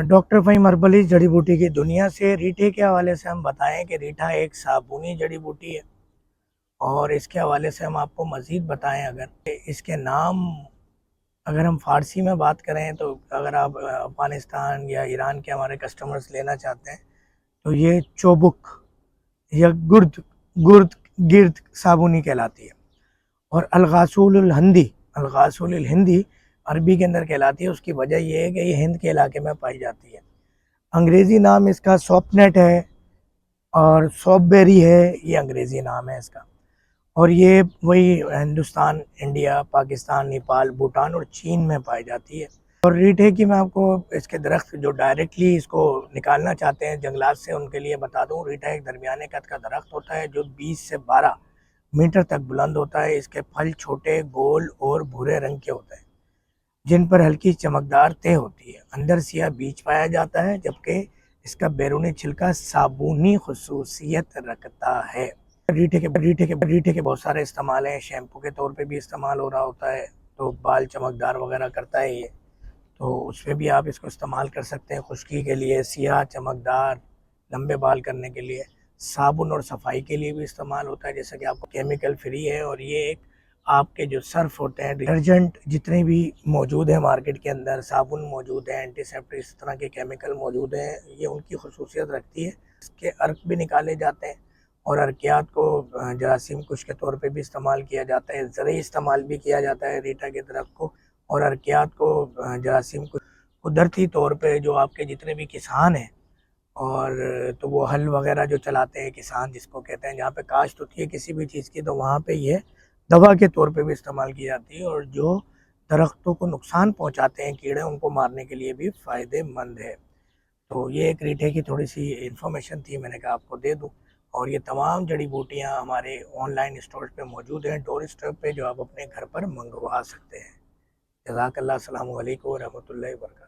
Doctor Faheem herbal इस जड़ी बूटी की दुनिया से रीठे के हवाले से हम बताएं कि रीठा एक साबुनी जड़ी बूटी है। और इसके हवाले से हम आपको मज़ीद बताएं, अगर इसके नाम अगर हम फ़ारसी में बात करें तो अगर आप अफ़गानिस्तान या ईरान के हमारे कस्टमर्स लेना चाहते हैं तो ये चोबुक या गुर्द गुर्द गिर्द साबुनी कहलाती है। और अलगासुल हिंदी अरबी के अंदर कहलाती है। उसकी वजह यह है कि ये हिंद के इलाके में पाई जाती है। अंग्रेज़ी नाम इसका सॉफ्टनेट है और सॉफ्टबेरी है, ये अंग्रेज़ी नाम है इसका। और ये वही हिंदुस्तान, इंडिया, पाकिस्तान, नेपाल, भूटान और चीन में पाई जाती है। और रीठे की मैं आपको इसके दरख्त जो डायरेक्टली इसको निकालना चाहते हैं जंगलात से, उनके लिए बता दूं, रीठा एक दरमियाने कद का दरख्त होता है जो 20 से 12 मीटर तक बुलंद होता है। इसके फल छोटे, गोल और भूरे रंग के होते हैं जिन पर हल्की चमकदार तह होती है। अंदर सिया बीज पाया जाता है, जबकि इसका बैरूनी छिलका साबुनी खुसूसियत रखता है। रीठे के बहुत सारे इस्तेमाल हैं। शैम्पू के तौर पे भी इस्तेमाल हो रहा होता है, तो बाल चमकदार वगैरह करता है ये, तो उसमें भी आप इसको इस्तेमाल कर सकते हैं। खुश्की के लिए, सियाह चमकदार लंबे बाल करने के लिए, साबुन और सफाई के लिए भी इस्तेमाल होता है, जैसा कि आपको केमिकल फ्री है। और ये एक आपके जो सर्फ होते हैं, डिटर्जेंट जितने भी मौजूद हैं मार्केट के अंदर, साबुन मौजूद है, एंटीसेप्टिक, इस तरह के केमिकल मौजूद हैं, ये उनकी खसूसियत रखती है। इसके अर्क भी निकाले जाते हैं और अर्कियात को जरासीम कुश के तौर पे भी इस्तेमाल किया जाता है। ज़रूरी इस्तेमाल भी किया जाता है रीठा के दरख्त को और अर्कियात को जरासीम कुश। कुदरती तौर पे जो आपके जितने भी किसान हैं, और तो वो हल वगैरह जो चलाते हैं किसान जिसको कहते हैं, जहाँ पे काश्त होती है किसी भी चीज़ की, तो वहाँ पे ये दवा के तौर पे भी इस्तेमाल की जाती है। और जो दरख्तों को नुकसान पहुँचाते हैं कीड़े, उनको मारने के लिए भी फ़ायदेमंद है। तो ये एक रीठे की थोड़ी सी इन्फॉर्मेशन थी, मैंने कहा आपको दे दूँ। और ये तमाम जड़ी बूटियाँ हमारे ऑनलाइन स्टोर पे मौजूद हैं, डोर स्टेप पे, जो आप अपने घर पर मंगवा सकते हैं। जज़ाकल्लाह, अस्सलामु अलैकुम व रहमतुल्लाहि व बरकातहू।